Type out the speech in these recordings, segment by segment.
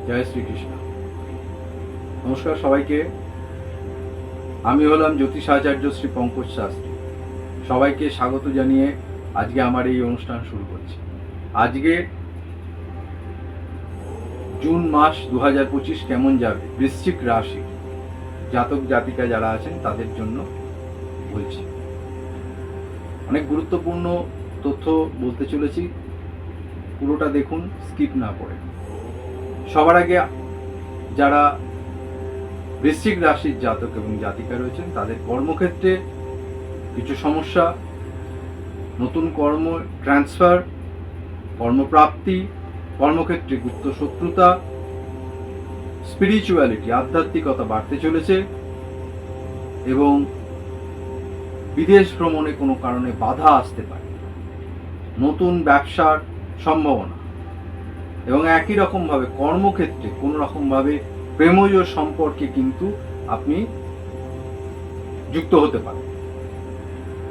জয় শ্রীকৃষ্ণ। নমস্কার সবাইকে। আমি হলাম জ্যোতিষাচার্য শ্রী পঙ্কজ শাস্ত্রী। সবাইকে স্বাগত জানিয়ে আজকে আমার এই অনুষ্ঠান শুরু করছি। আজকে জুন মাস 2025 কেমন যাবে বৃশ্চিক রাশি জাতক জাতিকা যারা আছেন তাদের জন্য বলছি। অনেক গুরুত্বপূর্ণ তথ্য বলতে চলেছি, পুরোটা দেখুন, স্কিপ না করে। সবার আগে যারা বৃশ্চিক রাশির জাতক এবং জাতিকা রয়েছেন তাদের কর্মক্ষেত্রে কিছু সমস্যা, নতুন কর্ম ট্রান্সফার, কর্মপ্রাপ্তি, কর্মক্ষেত্রে গুপ্ত শত্রুতা, স্পিরিচুয়ালিটি আধ্যাত্মিকতা বাড়তে চলেছে এবং বিদেশ ভ্রমণে কোনো কারণে বাধা আসতে পারে, নতুন ব্যবসার সম্ভাবনা এবং একই রকমভাবে কর্মক্ষেত্রে কোনো রকমভাবে প্রেমজ সম্পর্কে কিন্তু আপনি যুক্ত হতে পারেন।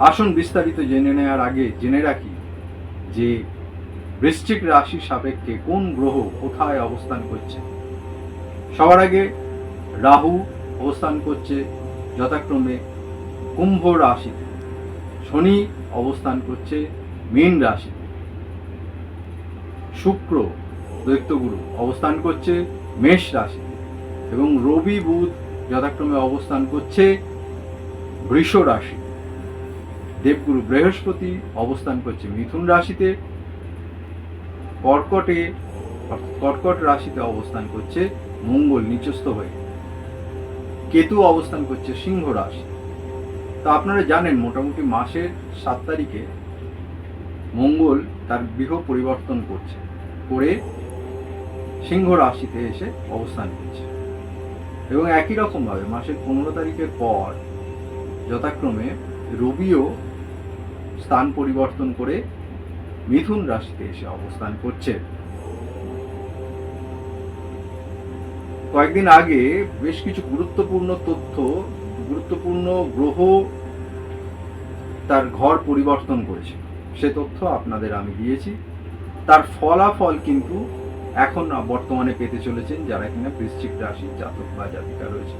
আসুন বিস্তারিত জেনে নেওয়ার আগে জেনে রাখি যে বৃশ্চিক রাশি সাপেক্ষে কোন গ্রহ কোথায় অবস্থান করছে। সবার আগে রাহু অবস্থান করছে যথাক্রমে কুম্ভ রাশিতে, শনি অবস্থান করছে মীন রাশিতে, শুক্র দৈত্যগুরু অবস্থান করছে মেষ রাশিতে এবং রবি বুধ যথাক্রমে অবস্থান করছে বৃষ রাশি। দেবগুরু বৃহস্পতি অবস্থান করছে মিথুন রাশিতে, কর্কট রাশিতে অবস্থান করছে মঙ্গল নিচস্থ হয়ে, কেতু অবস্থান করছে সিংহ রাশি। তো আপনারা জানেন মোটামুটি মাসের 7 তারিখে মঙ্গল তার গৃহ পরিবর্তন করে সিংহ রাশিতে এসে অবস্থান করছে এবং একই রকমভাবে মাসের 15 তারিখের পর যথাক্রমে রবিও স্থান পরিবর্তন করে মিথুন রাশিতে এসে অবস্থান করছে। কয়েকদিন আগে বেশ কিছু গুরুত্বপূর্ণ তথ্য, গুরুত্বপূর্ণ গ্রহ তার ঘর পরিবর্তন করেছে, সে তথ্য আপনাদের আমি দিয়েছি। তার ফলাফল কিন্তু এখন বর্তমানে পেতে চলেছেন যারা কিনা বৃশ্চিক রাশির জাতক বা জাতিকা রয়েছে।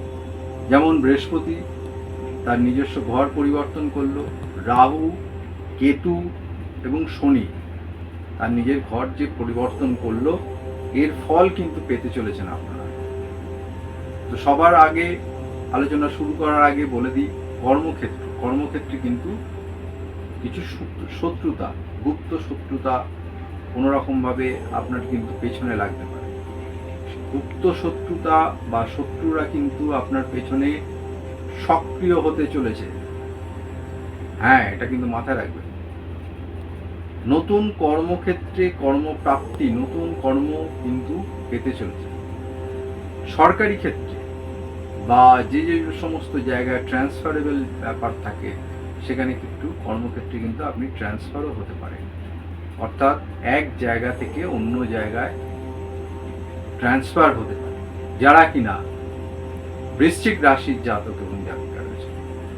যেমন বৃহস্পতি তার নিজস্ব ঘর পরিবর্তন করলো, রাহু, কেতু এবং শনি তার নিজের ঘর যে পরিবর্তন করলো, এর ফল কিন্তু পেতে চলেছেন আপনারা। তো সবার আগে আলোচনা শুরু করার আগে বলে দিই, কর্মক্ষেত্রে কিন্তু কিছু শত্রুতা, গুপ্ত শত্রুতা কোনো রকমভাবে আপনার কিন্তু পেছনে লাগতে পারে। গুপ্ত শত্রুতা বা শত্রুরা কিন্তু আপনার পেছনে সক্রিয় হতে চলেছে। হ্যাঁ, এটা কিন্তু মাথায় রাখবেন। নতুন কর্মক্ষেত্রে কর্মপ্রাপ্তি, নতুন কর্ম কিন্তু পেতে চলেছে। সরকারি ক্ষেত্রে বা যে সমস্ত জায়গায় ট্রান্সফারেবল ব্যাপার থাকে সেখানে কিন্তু কর্মক্ষেত্রে কিন্তু আপনি ট্রান্সফারও হতে পারেন, অর্থাৎ এক জায়গা থেকে অন্য জায়গায় ট্রান্সফার হতে পারে। যারা কিনা বৃশ্চিক রাশির জাতক এবং জাতিকা রয়েছে,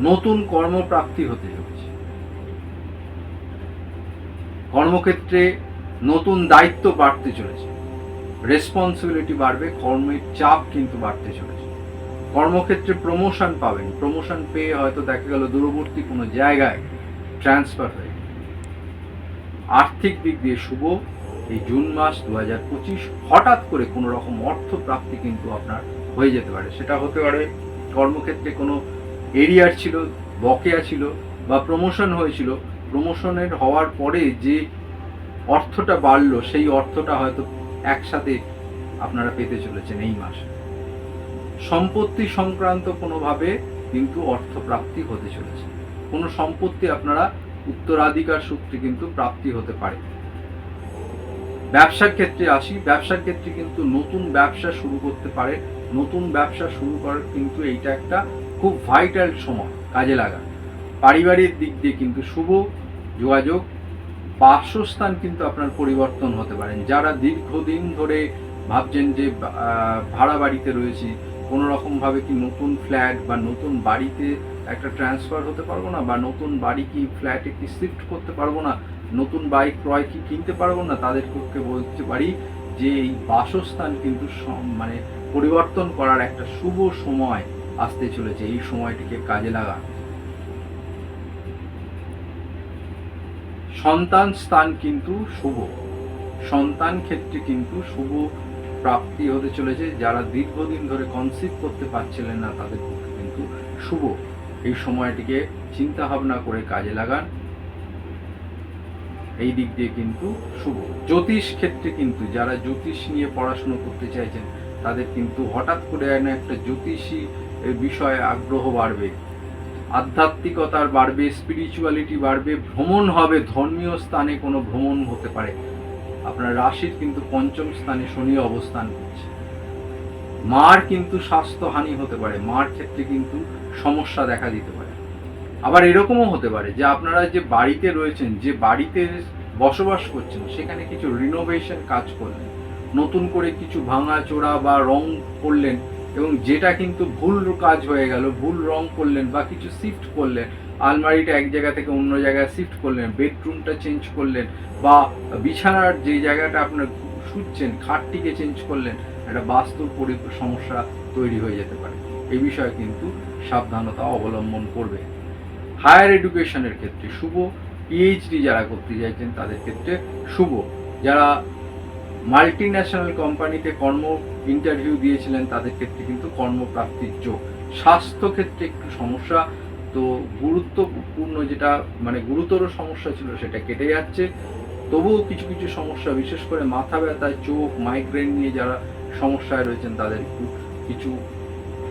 নতুন কর্মপ্রাপ্তি হতে চলেছে। কর্মক্ষেত্রে নতুন দায়িত্ব বাড়তে চলেছে, রেসপন্সিবিলিটি বাড়বে, কর্মের চাপ কিন্তু বাড়তে চলেছে। কর্মক্ষেত্রে প্রমোশন পাবেন, প্রমোশন পেয়ে হয়তো দেখা গেল দূরবর্তী কোনো জায়গায় ট্রান্সফার হয়ে। আর্থিক দিক দিয়ে শুভ এই জুন মাস 2025 হঠাৎ করে কোনো রকম অর্থ প্রাপ্তি কিন্তু আপনার হয়ে যেতে পারে। সেটা হতে পারে কর্মক্ষেত্রে কোনো এরিয়ার ছিল, বকেয়া ছিল বা প্রমোশন হয়েছিল, প্রমোশনের হওয়ার পরে যে অর্থটা বাড়লো সেই অর্থটা হয়তো একসাথে আপনারা পেতে চলেছেন এই মাসে। সম্পত্তি সংক্রান্ত কোনোভাবে কিন্তু অর্থ প্রাপ্তি হতে চলেছে। কোনো সম্পত্তি আপনারা উত্তরাধিকার সূত্রে কিন্তু প্রাপ্তি হতে পারে। ব্যবসার ক্ষেত্রে আসি, ব্যবসার ক্ষেত্রে কিন্তু নতুন ব্যবসা শুরু করতে পারে। নতুন ব্যবসা শুরু করার কিন্তু এইটা একটা খুব ভাইটাল সময়, কাজে লাগা। পারিবারিক দিক দিয়ে কিন্তু শুভ যোগাযোগ, বাসস্থান কিন্তু আপনার পরিবর্তন হতে পারেন। যারা দীর্ঘদিন ধরে ভাবছেন যে ভাড়া বাড়িতে রয়েছি, কোনো রকমভাবে কি নতুন ফ্ল্যাট বা নতুন বাড়িতে একটা ট্রান্সফার হতে পারবো না, বা নতুন বাড়ি কি ফ্ল্যাটে কি শিফট করতে পারবো না, নতুন বাইক ক্রয় কি কিনতে পারবো না, তাদের পক্ষে বলতে পারি যে এই বাসস্থান কিন্তু মানে পরিবর্তন করার একটা শুভ সময় আসতে চলেছে। এই সময়টিকে কাজে লাগান। সন্তান স্থান কিন্তু শুভ, সন্তান ক্ষেত্রে কিন্তু শুভ প্রাপ্তি হতে চলেছে। যারা দীর্ঘদিন ধরে কনসিভ করতে পারছিলেন না তাদের পক্ষে কিন্তু শুভ। এই সময়টিকে চিন্তা ভাবনা করে কাজে লাগান, এই দিক দিয়ে কিন্তু শুভ। জ্যোতিষ ক্ষেত্রে কিন্তু যারা জ্যোতিষ নিয়ে পড়াশোনা করতে চাইছেন তাদের কিন্তু হঠাৎ করে একটা জ্যোতিষী বিষয়ে আগ্রহ বাড়বে, আধ্যাত্মিকতার বাড়বে, স্পিরিচুয়ালিটি বাড়বে, ভ্রমণ হবে, ধর্মীয় স্থানে কোনো ভ্রমণ হতে পারে। আপনার রাশির কিন্তু পঞ্চম স্থানে শনি অবস্থান করছে। মার কিন্তু স্বাস্থ্যহানি হতে পারে, মার ক্ষেত্রে কিন্তু সমস্যা দেখা দিতে পারে। আবার এরকমও হতে পারে যে আপনারা যে বাড়িতে রয়েছেন, যে বাড়িতে বসবাস করছেন, সেখানে কিছু রিনোভেশন কাজ করলেন, নতুন করে কিছু ভাঙা চোরা বা রং করলেন, এবং যেটা কিন্তু ভুল কাজ হয়ে গেল, ভুল রং করলেন বা কিছু শিফট করলেন, আলমারিটা এক জায়গা থেকে অন্য জায়গায় শিফট করলেন, বেডরুমটা চেঞ্জ করলেন, বা বিছানার যে জায়গাটা আপনার শুচ্ছেন খাটটিকে চেঞ্জ করলেন, একটা বাস্তুর সমস্যা তৈরি হয়ে যেতে পারে। এই বিষয়ে কিন্তু সাবধানতা অবলম্বন করবে। হায়ার এডুকেশনের ক্ষেত্রে শুভ, পিএইচডি যারা করতে চাইছেন তাদের ক্ষেত্রে শুভ, যারা মাল্টি ন্যাশনাল কোম্পানিতে কর্ম ইন্টারভিউ দিয়েছিলেন তাদের ক্ষেত্রে কিন্তু কর্মপ্রাপ্তির যোগ। স্বাস্থ্য ক্ষেত্রে একটু সমস্যা, তো গুরুত্বপূর্ণ যেটা মানে গুরুতর সমস্যা ছিল সেটা কেটে যাচ্ছে। তবুও কিছু কিছু সমস্যা, বিশেষ করে মাথা ব্যথা, চোখ, মাইগ্রেন নিয়ে যারা সমস্যায় রয়েছেন তাদের একটু কিছু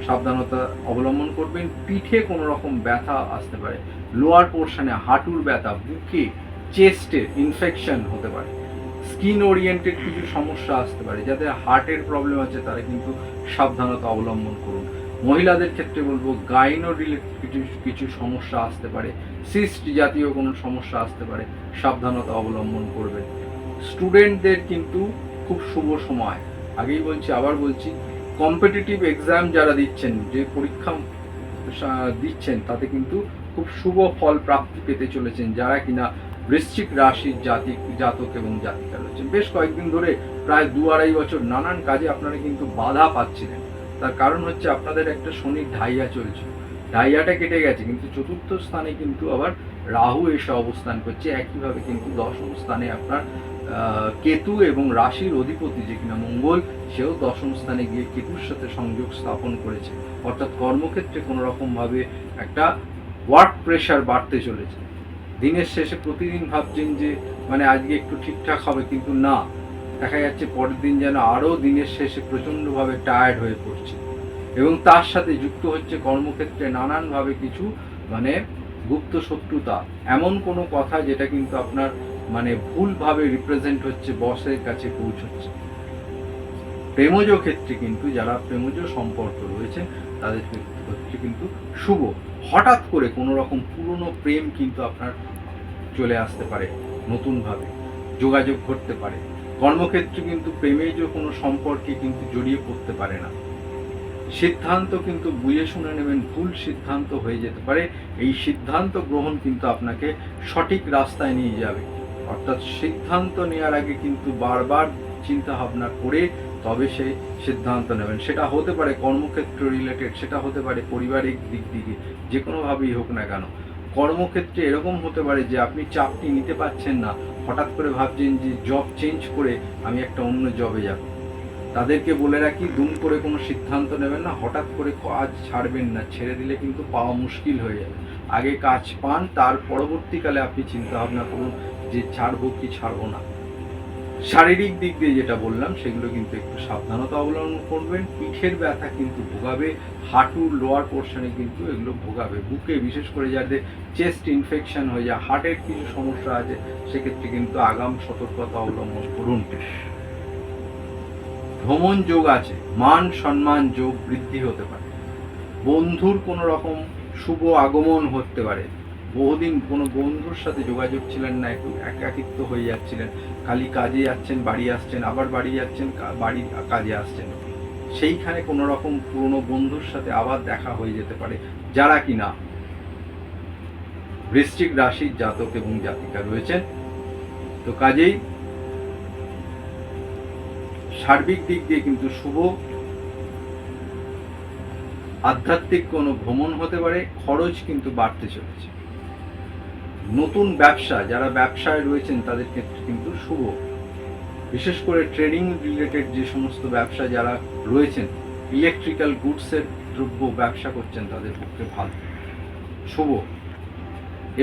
সাবধানতা অবলম্বন করবেন। পিঠে কোনো রকম ব্যথা আসতে পারে, লোয়ার পোর্শনে হাঁটুর ব্যথা, বুকে, চেস্টে ইনফেকশন হতে পারে, স্কিন ওরিয়েন্টেড কিছু সমস্যা আসতে পারে। যাদের হার্টের প্রবলেম আছে তারা কিন্তু সাবধানতা অবলম্বন করুন। মহিলাদের ক্ষেত্রে বলবো গাইনো রিলেটেড কিছু সমস্যা আসতে পারে, সিস্ট জাতীয় কোনো সমস্যা আসতে পারে, সাবধানতা অবলম্বন করবেন। স্টুডেন্টদের কিন্তু খুব শুভ সময়, আগেই বলছি আবার বলছি, কম্পিটিটিভ এক্সাম যারা দিচ্ছেন, যে পরীক্ষা দিচ্ছেন তাতে কিন্তু খুব শুভ ফল প্রাপ্তি পেতে চলেছেন যারা কিনা বৃশ্চিক রাশির জাতক এবং জাতিকা রয়েছেন। বেশ কয়েকদিন ধরে প্রায় 2-2.5 বছর নানান কাজে আপনারা কিন্তু বাধা পাচ্ছিলেন। তার কারণ হচ্ছে আপনাদের একটা শনির ঢাইয়া চলছে, ঢাইয়াটা কেটে গেছে, কিন্তু চতুর্থ স্থানে কিন্তু আবার রাহু এসে অবস্থান করছে। একইভাবে কিন্তু দশম স্থানে আপনার কেতু এবং রাশির অধিপতি যে কিনা মঙ্গল, সেও দশম স্থানে গিয়ে কেতুর সাথে সংযোগ স্থাপন করেছে। অর্থাৎ কর্মক্ষেত্রে কোনো রকমভাবে একটা ওয়ার্ক প্রেশার বাড়তে চলেছে। দিনের শেষে প্রতিদিন ভাবছেন যে মানে আজকে একটু ঠিকঠাক হবে, কিন্তু না, দেখা যাচ্ছে পরের দিন যেন আরও দিনের শেষে প্রচণ্ডভাবে টায়ার্ড হয়ে পড়ছে। এবং তার সাথে যুক্ত হচ্ছে কর্মক্ষেত্রে নানানভাবে কিছু মানে গুপ্ত শত্রুতা, এমন কোনো কথা যেটা কিন্তু আপনার মানে ভুলভাবে রিপ্রেজেন্ট হচ্ছে, বসের কাছে পৌঁছচ্ছে। প্রেমজ ক্ষেত্রে কিন্তু যারা প্রেমজ সম্পর্ক রয়েছে তাদের ক্ষেত্রে কিন্তু শুভ। হঠাৎ করে কোনো রকম পুরনো প্রেম কিন্তু আপনার চলে আসতে পারে, নতুনভাবে যোগাযোগ ঘটতে পারে। কর্মক্ষেত্রে কিন্তু প্রেমেজ কোনো সম্পর্কে কিন্তু জড়িয়ে পড়তে পারে না। সিদ্ধান্ত কিন্তু বুঝে শুনে নেবেন, ভুল সিদ্ধান্ত হয়ে যেতে পারে। এই সিদ্ধান্ত গ্রহণ কিন্তু আপনাকে সঠিক রাস্তায় নিয়ে যাবে। অর্থাৎ সিদ্ধান্ত নেওয়ার আগে কিন্তু বারবার চিন্তা ভাবনা করে তবে সেই সিদ্ধান্ত নেবেন। সেটা হতে পারে কর্মক্ষেত্র রিলেটেড, সেটা হতে পারে পারিবারিক দিক থেকে, যে কোনোভাবেই হোক না কেন। কর্মক্ষেত্রে এরকম হতে পারে যে আপনি চাপটি নিতে পারছেন না, হঠাৎ করে ভাবছেন যে জব চেঞ্জ করে আমি একটা অন্য জবে যাব। তাদেরকে বলে রাখি, দুম করে কোনো সিদ্ধান্ত নেবেন না, হঠাৎ করে কাজ ছাড়বেন না, ছেড়ে দিলে কিন্তু পাওয়া মুশকিল হয়ে যাবে। আগে কাজ পান, তার পরবর্তীকালে আপনি চিন্তা ভাবনা করুন যে ছাড়বো কি ছাড়বো না। শারীরিক দিক দিয়ে যেটা বললাম সেগুলো কিন্তু একটু সাবধানতা অবলম্বন করবেন। পিঠের ব্যথা কিন্তু ভোগাবে, হাঁটুর লোয়ার পোর্শনে কিন্তু এগুলো ভোগাবে, বুকে বিশেষ করে যাদের চেস্ট ইনফেকশন হয়ে যায়, হার্টের কিছু সমস্যা আছে, সেক্ষেত্রে কিন্তু আগাম সতর্কতা অবলম্বন করুন। ভ্রমণ যোগ আছে, মান সম্মান যোগ বৃদ্ধি হতে পারে, বন্ধুর কোনো রকম শুভ আগমন হতে পারে। বহুদিন কোনো বন্ধুর সাথে যোগাযোগ ছিলেন না, একটু একাকিত্ব হয়ে যাচ্ছিলেন, খালি কাজে যাচ্ছেন বাড়ি আসছেন, আবার বাড়ি যাচ্ছেন বাড়ি কাজে আসছেন, সেইখানে কোনো রকম পুরনো বন্ধুর সাথে আবার দেখা হয়ে যেতে পারে যারা কিনা বৃশ্চিক রাশির জাতক এবং জাতিকা রয়েছেন। তো কাজেই সার্বিক দিক দিয়ে কিন্তু শুভ। আধ্যাত্মিক কোনো ভ্রমণ হতে পারে, খরচ কিন্তু বাড়তে চলেছে। নতুন ব্যবসা, যারা ব্যবসায় রয়েছেন তাদের ক্ষেত্রে কিন্তু শুভ। বিশেষ করে ট্রেডিং রিলেটেড যে সমস্ত ব্যবসা যারা রয়েছেন, ইলেকট্রিক্যাল গুডসের দ্রব্য ব্যবসা করছেন, তাদের পক্ষে ভালো, শুভ।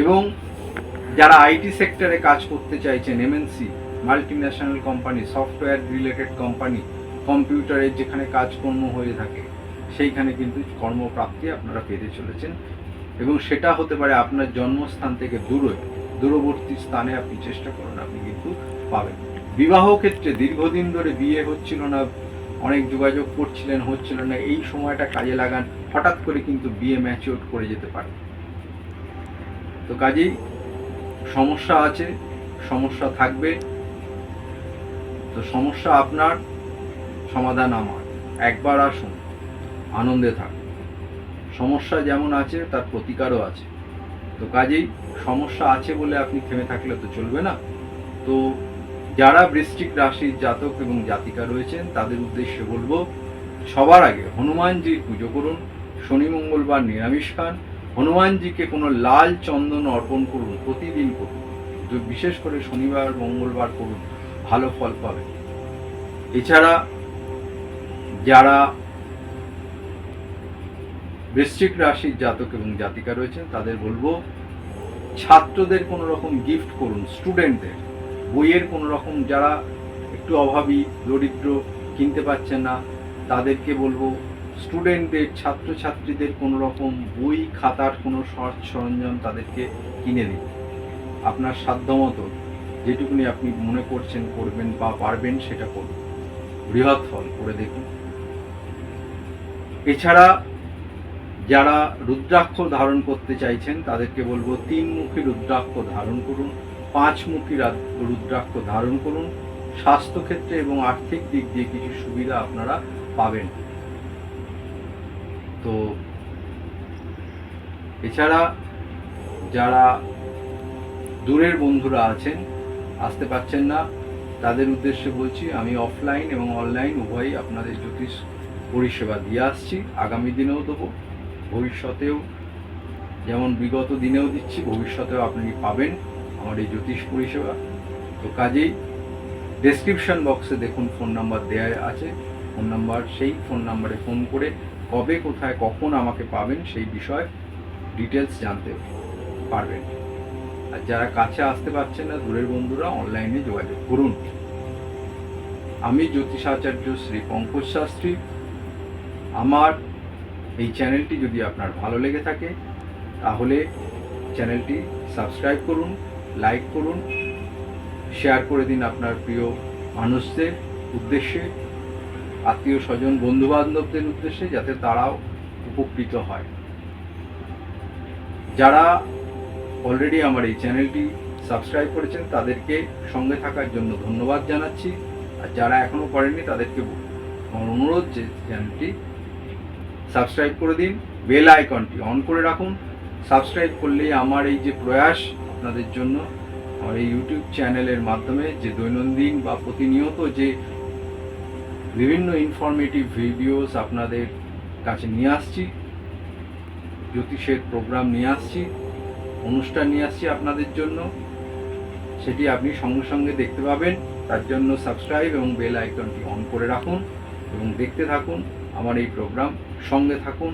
এবং যারা আইটি সেক্টরে কাজ করতে চাইছেন, MNC, multi national company, software related company, কম্পিউটারের যেখানে কাজকর্ম হয়ে থাকে, সেইখানে কিন্তু কর্মপ্রাপ্তি আপনারা পেতে চলেছেন। এবং সেটা হতে পারে আপনার জন্মস্থান থেকে দূরবর্তী স্থানে আপনি চেষ্টা করুন, আপনি কিন্তু পাবেন। বিবাহ ক্ষেত্রে দীর্ঘদিন ধরে বিয়ে হচ্ছিল না, অনেক যোগাযোগ করছিলেন, হচ্ছিল না, এই সময়টা কাজে লাগান, হঠাৎ করে কিন্তু বিয়ে ম্যাচিওর করে যেতে পারে। তো কাজেই সমস্যা আছে, সমস্যা থাকবে, তো সমস্যা আপনার, সমাধান আমার। একবার আসুন, আনন্দে থাকুন। সমস্যা যেমন আছে তার প্রতিকারও আছে। তো কাজেই সমস্যা আছে বলে আপনি থেমে থাকলে তো চলবে না। তো যারা বৃশ্চিক রাশির জাতক এবং জাতিকা রয়েছেন তাদের উদ্দেশ্যে বলবো, সবার আগে হনুমানজির পুজো করুন, শনি মঙ্গলবার নিরামিষ খান, হনুমানজিকে কোনো লাল চন্দন অর্পণ করুন, প্রতিদিন করুন, বিশেষ করে শনিবার মঙ্গলবার করুন, ভালো ফল পাবেন। এছাড়া যারা বৃশ্চিক রাশির জাতক এবং জাতিকা রয়েছেন তাদের বলবো, ছাত্রদের কোনো রকম গিফট করুন, স্টুডেন্টদের বইয়ের কোনো রকম, যারা একটু অভাবী দরিদ্র কিনতে পারছেন না তাদেরকে বলবো, স্টুডেন্টদের, ছাত্রছাত্রীদের কোনো রকম বই খাতার কোনো সরঞ্জাম তাদেরকে কিনে দিন। আপনার সাধ্যমতো যেটুকুনি আপনি মনে করছেন করবেন বা পারবেন সেটা করুন, বৃহৎ ফল করে দেখুন। এছাড়া যারা রুদ্রাক্ষ ধারণ করতে চাইছেন তাদেরকে বলবো, 3 মুখী রুদ্রাক্ষ ধারণ করুন, 5 মুখী রুদ্রাক্ষ ধারণ করুন। স্বাস্থ্যক্ষেত্রে এবং আর্থিক দিক দিয়ে কিছু সুবিধা আপনারা পাবেন। তো এছাড়া যারা দূরের বন্ধুরা আছেন, আসতে পারছেন না, তাদের উদ্দেশ্যে বলছি, আমি অফলাইন এবং অনলাইন উভয়ই আপনাদের জ্যোতিষ পরিষেবা দিয়ে আসছি, আগামী দিনেও দেবো, ভবিষ্যতেও, যেমন বিগত দিনেও দিচ্ছি, ভবিষ্যতেও আপনি পাবেন আমার এই জ্যোতিষ পরিষেবা। তো কাজেই ডেসক্রিপশন বক্সে দেখুন ফোন নাম্বার দেওয়া আছে, ফোন নাম্বার, সেই ফোন নাম্বারে ফোন করে কবে, কোথায়, কখন আমাকে পাবেন সেই বিষয়ে ডিটেলস জানতে পারবেন। আর যারা কাছে আসতে পারছেন না, দূরের বন্ধুরা, অনলাইনে যোগাযোগ করুন। আমি জ্যোতিষাচার্য শ্রী পঙ্কজ শাস্ত্রী। আমার এই চ্যানেলটি যদি আপনার ভালো লেগে থাকে তাহলে চ্যানেলটি সাবস্ক্রাইব করুন, লাইক করুন, শেয়ার করে দিন আপনার প্রিয় মানুষদের উদ্দেশ্যে, আত্মীয় স্বজন, বন্ধুবান্ধবদের উদ্দেশ্যে, যাতে তারাও উপকৃত হয়। যারা অলরেডি আমার এই চ্যানেলটি সাবস্ক্রাইব করেছেন তাদেরকে সঙ্গে থাকার জন্য ধন্যবাদ জানাচ্ছি। আর যারা এখনও করেননি তাদেরকে আমার অনুরোধ যে চ্যানেলটি সাবস্ক্রাইব করে দিন, বেল আইকনটি অন করে রাখুন। সাবস্ক্রাইব করলেই আমার এই যে প্রয়াস আপনাদের জন্য, আমার এই ইউটিউব চ্যানেলের মাধ্যমে যে দৈনন্দিন বা প্রতিনিয়ত যে বিভিন্ন ইনফরমেটিভ ভিডিওস আপনাদের কাছে নিয়ে আসছি, জ্যোতিষের প্রোগ্রাম নিয়ে আসছি, অনুষ্ঠান নিয়ে আসছি আপনাদের জন্য, সেটি আপনি সঙ্গে সঙ্গে দেখতে পাবেন। তার জন্য সাবস্ক্রাইব এবং বেল আইকনটি অন করে রাখুন এবং দেখতে থাকুন আমার এই প্রোগ্রাম, সঙ্গে থাকুন।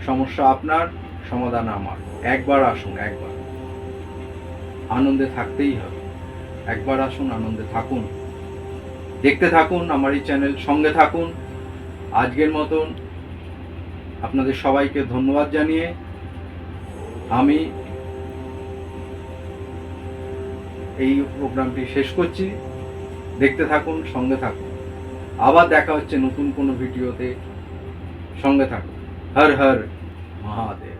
সমস্যা আপনার, সমাধান আমার। একবার আসুন, একবার আনন্দে থাকতেই হবে। একবার আসুন, আনন্দে থাকুন, দেখতে থাকুন আমার এই চ্যানেল, সঙ্গে থাকুন। আজকের মতন আপনাদের সবাইকে ধন্যবাদ জানিয়ে আমি এই প্রোগ্রামটি শেষ করছি। দেখতে থাকুন, সঙ্গে থাকুন। আবার দেখা হচ্ছে নতুন কোনো ভিডিওতে, সঙ্গে থাকুন। হর হর মহাদেব।